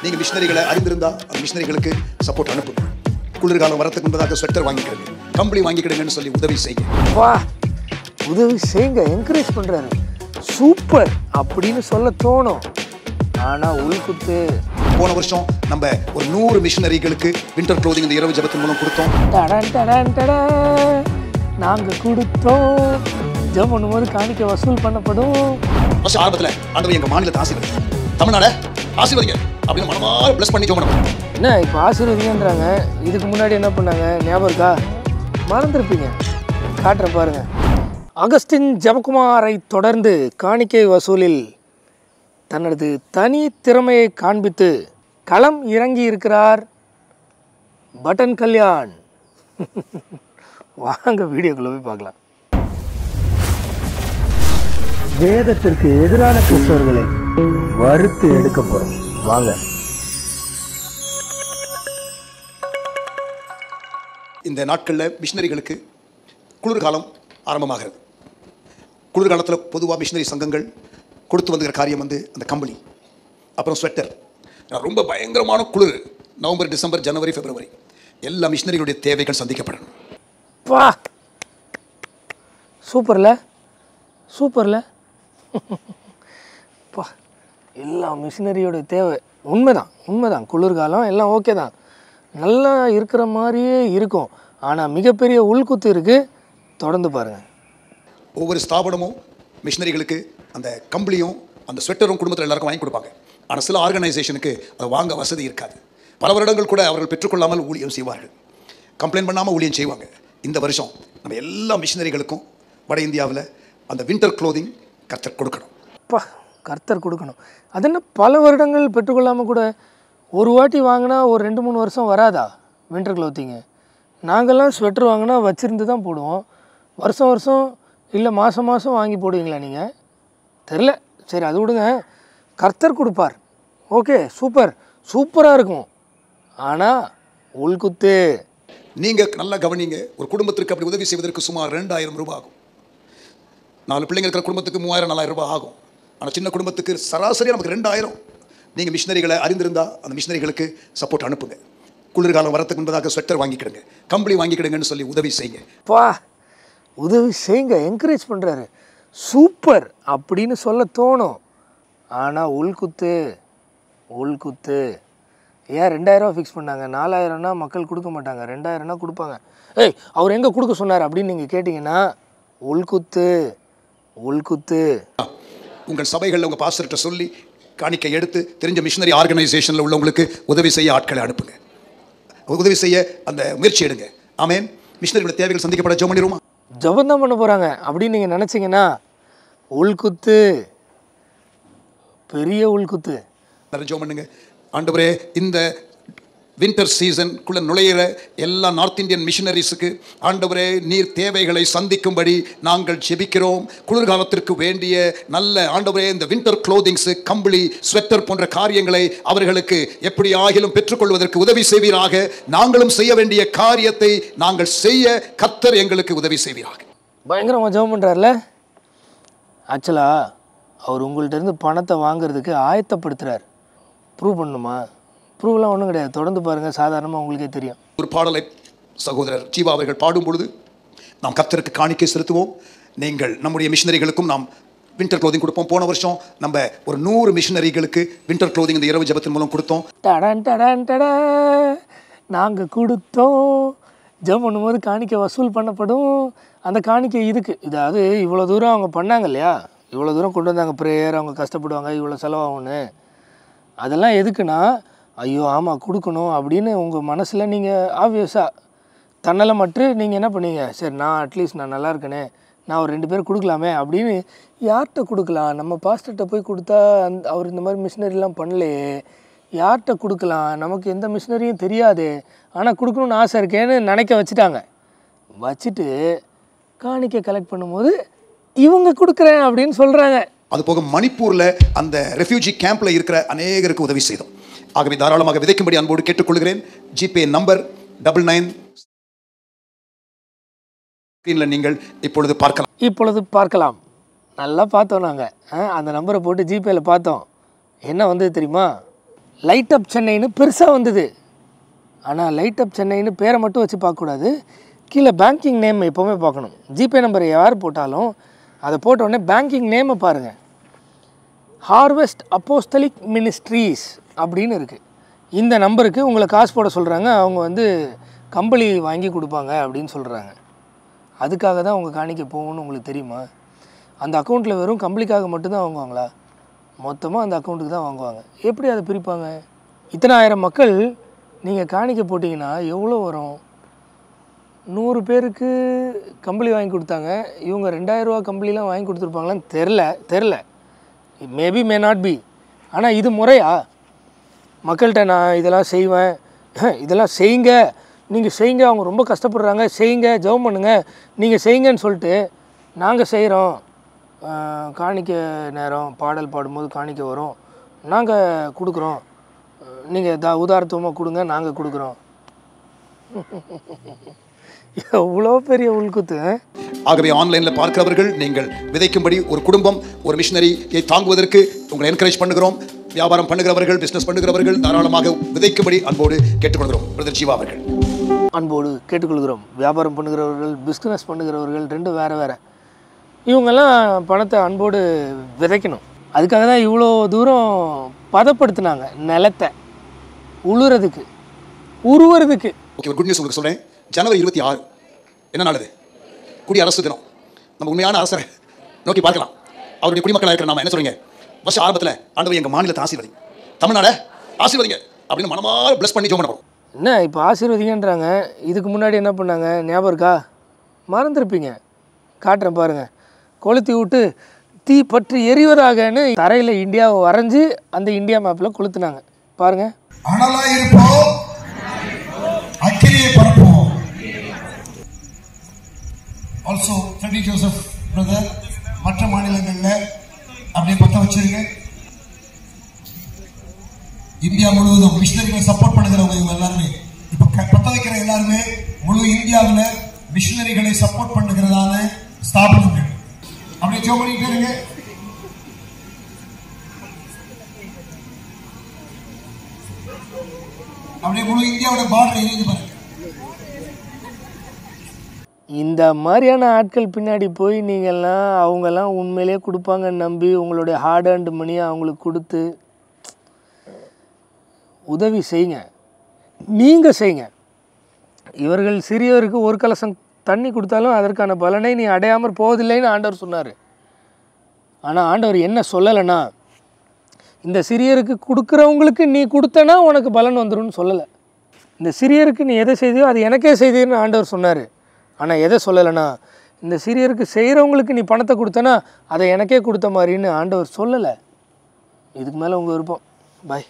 நீங்கள் மிஷினரிகளை அறிந்திருந்தால் அந்த மிஷினரிகளுக்கு சப்போர்ட் அனுப்புங்க. குளிர்காலம் வரத்துக்கு முன்பதாக ஸ்வெட்டர் வாங்கிக்கிடுங்க, கம்பளி வாங்கிக்கிடுங்கன்னு சொல்லி உதவி செய்யுங்க. வா, உதவி செய்யுங்க, என்கரேஜ் பண்ணுறாரு. சூப்பர் அப்படின்னு சொல்ல தோணும். ஆனால் உள்குத்து போன வருஷம் நம்ம ஒரு 100 மிஷினரிகளுக்கு வின்டர் க்ளோதிங் இந்த இரவு ஜெபத்தின் மூலம் கொடுத்தோம். நாங்கள் கொடுத்தோம். ஜெபம் பண்ணும்போது காணிக்கை வசூல் பண்ணப்படும். வருஷம் ஆரம்பத்தில் ஆண்டவர் எங்கள் மாநிலத்தை ஆசீர்வதிங்க, தமிழ்நாடு ஆசீர்வதிங்க அப்படின்னு மனமாற பிளஸ் பண்ணி ஜெபம் பண்ணுவோம். என்ன இப்போ ஆசீர்வதிங்கன்றாங்க, இதுக்கு முன்னாடி என்ன பண்ணாங்க ஞாபகம் இருக்கா? மறந்துருப்பீங்க, காட்டுற பாருங்க. அகஸ்டின் ஜெபகுமாரை தொடர்ந்து காணிக்கை வசூலில் தனது தனி திறமையை காண்பித்து களம் இறங்கி இருக்கிறார் பட்டன் கல்யாண். வாங்க வீடியோக்குள்ள போய் பார்க்கலாம். வேதத்திற்கு எதிரான கிறிஸ்தவர்களை வறுத்து எடுக்க போறோம், வாங்க. இந்த நாட்களில் மிஷினரிகளுக்கு குளிர்காலம் ஆரம்பமாகிறது. குளிர்காலத்தில் பொதுவாக மிஷினரி சங்கங்கள் கொடுத்து வந்துக்கிற காரியம் வந்து அந்த கம்பளி, அப்புறம் ஸ்வெட்டர். ரொம்ப பயங்கரமான குளிர், நவம்பர், டிசம்பர், ஜனவரி, பிப்ரவரி எல்லா மிஷினரிகளுடைய தேவைகள் சந்திக்கப்படணும். பா, சூப்பர்ல சூப்பர்ல. பா, எல்லா மிஷினரியோட தேவை உண்மைதான், உண்மைதான். குளிர்காலம் எல்லாம் ஓகே தான், நல்லா இருக்கிற மாதிரியே இருக்கும். ஆனால் மிகப்பெரிய உள்குத்து இருக்குது, தொடர்ந்து பாருங்கள். ஒவ்வொரு ஸ்தாபனமும் மிஷினரிகளுக்கு அந்த கம்பளியும் அந்த ஸ்வெட்டரும் குடும்பத்தில் எல்லாருக்கும் வாங்கி கொடுப்பாங்க. ஆனால் சில ஆர்கனைசேஷனுக்கு அதை வாங்க வசதி இருக்காது. பல வருடங்கள் கூட அவர்கள் பெற்றுக்கொள்ளாமல் ஊழியம் செய்வார்கள், கம்ப்ளைண்ட் பண்ணாமல் ஊழியம் செய்வாங்க. இந்த வருஷம் நம்ம எல்லா மிஷினரிகளுக்கும் வட இந்தியாவில் அந்த வின்டர் க்ளோதிங் கர்த்தர் கொடுக்கணும். அப்பா, கர்த்தர் கொடுக்கணும். அது என்ன பல வருடங்கள் பெற்றுக்கொள்ளாமல் கூட ஒரு வாட்டி வாங்கினா ஒரு 2-3 வருஷம் வராதா வின்டர் க்ளோத்திங்கு? நாங்கள்லாம் ஸ்வெட்டர் வாங்கினா வச்சுருந்து தான் போடுவோம். வருஷம் வருஷம் இல்லை மாதம் மாதம் வாங்கி போடுவீங்களா நீங்கள்? தெரில, சரி அது விடுங்க. கர்த்தர் கொடுப்பார், ஓகே, சூப்பர், சூப்பராக இருக்கும். ஆனால் உள்குத்து நீங்கள் நல்லா கவனிங்க. ஒரு குடும்பத்திற்கு அப்படி உதவி செய்வதற்கு சுமார் 2000 ரூபாய் ஆகும். 4 பிள்ளைங்க இருக்கிற குடும்பத்துக்கு 3000-4000 ரூபாய் ஆகும். ஆனால் சின்ன குடும்பத்துக்கு சராசரியாக நமக்கு 2000. நீங்கள் மிஷினரிகளை அறிந்திருந்தால் அந்த மிஷினரிகளுக்கு சப்போர்ட் அனுப்புங்க. குளிர்காலம் வரத்துக்கு முன்பதாக ஸ்வெட்டர் வாங்கிக்கிடுங்க, கம்பளி வாங்கிக்கிடுங்கன்னு சொல்லி உதவி செய்யுங்க. பா, உதவி செய்யுங்க, என்கரேஜ் பண்ணுறாரு. சூப்பர் அப்படின்னு சொல்ல தோணும். ஆனால் உள்குத்து உள்குத்து. ஏன் 2000 ஃபிக்ஸ் பண்ணாங்க? 4000னா மக்கள் கொடுக்க மாட்டாங்க, 2000னா கொடுப்பாங்க. ஏய், அவர் எங்கே கொடுக்க சொன்னார் அப்படின்னு நீங்கள் கேட்டிங்கன்னா உள்குத்து உள்குத்து. உங்கள் சபைகளில் உங்கள் பாஸ்டர்கிட்ட சொல்லி காணிக்கை எடுத்து தெரிஞ்ச மிஷினரி ஆர்கனைசேஷனில் உள்ளவங்களுக்கு உதவி செய்ய ஆட்களை அனுப்புங்க, உதவி செய்ய அந்த முயற்சி எடுங்க. ஆமேன். மிஷினரியோட தேவைகள் சந்திக்கப்பட ஜெபம் பண்ணிடுவோமா? ஜெபம் தான் பண்ண போகிறாங்க அப்படின்னு நீங்கள் நினச்சிங்கன்னா உள்குத்து, பெரிய உள்குத்து. ஜெபம் பண்ணுங்க. ஆண்டவரே, இந்த வின்டர் சீசனுக்குள்ளே நுழையிற எல்லா நார்த் இந்தியன் மிஷினரிஸுக்கு ஆண்டவரே நீர் தேவைகளை சந்திக்கும்படி நாங்கள் ஜெபிக்கிறோம். குளிர்காலத்திற்கு வேண்டிய நல்ல ஆண்டவரே இந்த வின்டர் க்ளோதிங்ஸு, கம்பளி, ஸ்வெட்டர் போன்ற காரியங்களை அவர்களுக்கு எப்படி ஆகிலும் பெற்றுக்கொள்வதற்கு உதவி செய்வீராக. நாங்களும் செய்ய வேண்டிய காரியத்தை நாங்கள் செய்ய கர்த்தர் எங்களுக்கு உதவி செய்வீராக. பயங்கரமாக ஜெபம் பண்ணுறாருல. ஆக்சுவலாக அவர் உங்கள்கிட்ட இருந்து பணத்தை வாங்கிறதுக்கு ஆயத்தப்படுத்துகிறார். ப்ரூவ் பண்ணணுமா? ப்ரூவ்லாம் ஒன்றும் கிடையாது, தொடர்ந்து பாருங்கள், சாதாரணமாக உங்களுக்கே தெரியும். ஒரு பாடலை சகோதரர் ஜீவா அவர்கள் பாடும் பொழுது நாம் கர்த்தருக்கு காணிக்கை செலுத்துவோம். நீங்கள் நம்முடைய மிஷினரிகளுக்கும் நாம் வின்டர் க்ளோதிங் கொடுப்போம். போன வருஷம் நம்ம ஒரு 100 மிஷினரிகளுக்கு வின்டர் க்ளோதிங் இந்த இரவு ஜெபத்தின் மூலம் கொடுத்தோம். நாங்கள் கொடுத்தோம். ஜெபம் பண்ணும்போது காணிக்கை வசூல் பண்ணப்படும். அந்த காணிக்கை இதுக்கு, இதாவது இவ்வளோ தூரம் அவங்க பண்ணாங்க இல்லையா, இவ்வளோ தூரம் கொண்டு வந்தாங்க ப்ரேயர், அவங்க கஷ்டப்படுவாங்க, இவ்வளோ செலவாகும்னு. அதெல்லாம் எதுக்குன்னா, ஐயோ ஆமாம் கொடுக்கணும் அப்படின்னு உங்கள் மனசில் நீங்கள் ஆப்வியஸாக தன்னலமற்று நீங்கள் என்ன பண்ணீங்க, சரி நான் அட்லீஸ்ட் நான் நல்லா இருக்கேனே, நான் ஒரு 2 பேர் கொடுக்கலாமே அப்படின்னு. யார்கிட்ட கொடுக்கலாம்? நம்ம பாஸ்டர்கிட்ட போய் கொடுத்தா அவர் இந்த மாதிரி மிஷினரிலாம் பண்ணலையே, யார்கிட்ட கொடுக்கலாம்? நமக்கு எந்த மிஷினரியும் தெரியாது, ஆனால் கொடுக்கணுன்னு ஆசை இருக்கேன்னு நினைக்க வச்சுட்டாங்க. வச்சுட்டு காணிக்கை கலெக்ட் பண்ணும்போது இவங்க கொடுக்குறேன் அப்படின்னு சொல்கிறாங்க. அதுபோக மணிப்பூரில் அந்த ரெஃப்யூஜி கேம்பில் இருக்கிற அநேகருக்கு உதவி செய்தோம். ஆகவே தாராளமாக விதைக்கும்படி அன்போடு கேட்டுக்கொள்கிறேன். ஜிபே நம்பர் 99 நீங்கள் இப்பொழுது பார்க்கலாம். நல்லா பார்த்தோம் நாங்கள். அந்த நம்பரை போட்டு ஜிபேயில் பார்த்தோம். என்ன வந்து தெரியுமா? லைட் அப் சென்னைன்னு பெருசாக வந்தது. ஆனால் லைட் அப் சென்னைன்னு பேரை மட்டும் வச்சு பார்க்கக்கூடாது, கீழே பேங்கிங் நேம் எப்போவுமே பார்க்கணும். ஜிபே நம்பர் யார் போட்டாலும் அதை போட்ட உடனே பேங்கிங் நேமை பாருங்கள். ஹார்வெஸ்ட் அப்போஸ்தலிக் மினிஸ்ட்ரீஸ் அப்படின்னு இருக்குது. இந்த நம்பருக்கு உங்களை காசு போட சொல்கிறாங்க, அவங்க வந்து கம்பளி வாங்கி கொடுப்பாங்க அப்படின்னு சொல்கிறாங்க. அதுக்காக தான் அவங்க காணிக்க போகணும்னு உங்களுக்கு தெரியுமா? அந்த அக்கௌண்ட்டில் வெறும் கம்பளிக்காக மட்டும்தான் வாங்குவாங்களா? மொத்தமாக அந்த அக்கௌண்ட்டுக்கு தான் வாங்குவாங்க. எப்படி அதை பிரிப்பாங்க? இத்தனை ஆயிரம் மக்கள் நீங்கள் காணிக்க போட்டிங்கன்னா எவ்வளோ வரும்? 100 பேருக்கு கம்பளி வாங்கி கொடுத்தாங்க, இவங்க 2000 ரூபா கம்பளிலாம் வாங்கி கொடுத்துருப்பாங்களான்னு தெரில. Maybe may not be. ஆனால் இது முறையா? மக்கள்கிட்ட நான் இதெல்லாம் செய்வேன், இதெல்லாம் செய்யுங்க, நீங்கள் செய்யுங்க, அவங்க ரொம்ப கஷ்டப்படுறாங்க, செய்யுங்க, ஜெபம் பண்ணுங்கள், நீங்கள் செய்யுங்கன்னு சொல்லிட்டு நாங்கள் செய்கிறோம், காணிக்க நேரம் பாடல் பாடும்போது காணிக்க வரும், நாங்கள் கொடுக்குறோம், நீங்கள் உதாரணத்துவமாக கொடுங்க, நாங்கள் கொடுக்குறோம். எவ்வளோ பெரிய உள்குத்து. ஆகவே ஆன்லைனில் பார்க்கிறவர்கள் நீங்கள் விதைக்கும்படி ஒரு குடும்பம் ஒரு மிஷனரியை தாங்குவதற்கு உங்களை என்கரேஜ் பண்ணுகிறோம். வியாபாரம் பண்ணுகிறவர்கள், பிஸ்னஸ் பண்ணுகிறவர்கள் தாராளமாக விதைக்கும்படி அன்போடு கேட்டுக்கொள்கிறோம். பிரதர் ஜீவா அவர்கள் அன்போடு கேட்டுக்கொள்கிறோம். வியாபாரம் பண்ணுகிறவர்கள், பிஸ்னஸ் பண்ணுகிறவர்கள் ரெண்டும் வேறு. இவங்கெல்லாம் பணத்தை அன்போடு விதைக்கணும். அதுக்காக தான் இவ்வளோ தூரம் பதப்படுத்தினாங்க நிலத்தை உழுறதுக்கு, உருவறதுக்கு. ஓகே, ஒரு குட் நியூஸ் உங்களுக்கு சொல்கிறேன். ஜனவரி 26 என்ன நாள்? குடி அரசு தினம். நம்ம உண்மையான அரசரை நோக்கி பார்க்கலாம். அவருடைய குடிமக்களாக இருக்கிற நாம என்ன சொல்றீங்க? வருஷ ஆரம்பத்தில் ஆண்டவர் எங்கள் மாநிலத்தை ஆசீர்வதிங்க, தமிழ்நாடை ஆசீர்வதிங்க அப்படின்னு மனமாற பிளஸ் பண்ணி ஜெபம் பண்ணுவோம். என்ன இப்போ ஆசீர்வதிங்கன்றாங்க, இதுக்கு முன்னாடி என்ன பண்ணாங்க ஞாபகம் இருக்கா? மறந்துருப்பீங்க. காட்டுறேன் பாருங்கள். கொளுத்தி விட்டு தீ பற்றி எரிவதாகன்னு தரையில் இந்தியாவை வரைஞ்சி அந்த இந்தியா மேப்பில் கொளுத்துனாங்க பாருங்கள். அனலாக இருப்போம், அக்கினியை பரப்புவோம். ஆல்சோ ஃப்ரெடி ஜோசப் பிரதர் மற்ற மாநிலங்களில் அப்படியே பற்ற வச்சிருங்க. இந்தியா முழுவதும் மிஷனரிகளை சப்போர்ட் பண்ணுகிறவங்க இவங்க எல்லாருமே இப்ப பற்ற வைக்கிற எல்லாருமே முழு இந்தியாவில் மிஷனரிகளை சப்போர்ட் பண்ணுகிறதான ஸ்தாபனங்கள். அப்படியே ஜோ பண்ணிட்டே இருங்க. அப்படியே முழு இந்தியாவோட பார்டர் எழுதி பாருங்க. இந்த மாதிரியான ஆட்கள் பின்னாடி போய் நீங்கள்லாம் அவங்கெல்லாம் உண்மையிலே கொடுப்பாங்கன்னு நம்பி உங்களுடைய ஹார்ட் அண்ட் மணியை அவங்களுக்கு கொடுத்து உதவி செய்யுங்க. நீங்கள் செய்யுங்க. இவர்கள் சிறியவருக்கு ஒரு கலசம் தண்ணி கொடுத்தாலும் அதற்கான பலனை நீ அடையாமல் போவதில்லைன்னு ஆண்டவர் சொன்னார். ஆனால் ஆண்டவர் என்ன சொல்லலைன்னா, இந்த சிறியருக்கு கொடுக்குறவங்களுக்கு நீ கொடுத்தனா உனக்கு பலன் வந்துடும் சொல்லலை. இந்த சிறியருக்கு நீ எதை செய்தியோ அது எனக்கே செய்தீர்னு ஆண்டவர் சொன்னார். ஆனால் எதை சொல்லலைன்னா, இந்த சிறியருக்கு செய்கிறவங்களுக்கு நீ பணத்தை கொடுத்தனா அதை எனக்கே கொடுத்த மாதிரின்னு ஆண்டவர் சொல்லலை. இதுக்கு மேலே உங்கள் விருப்பம். பாய்.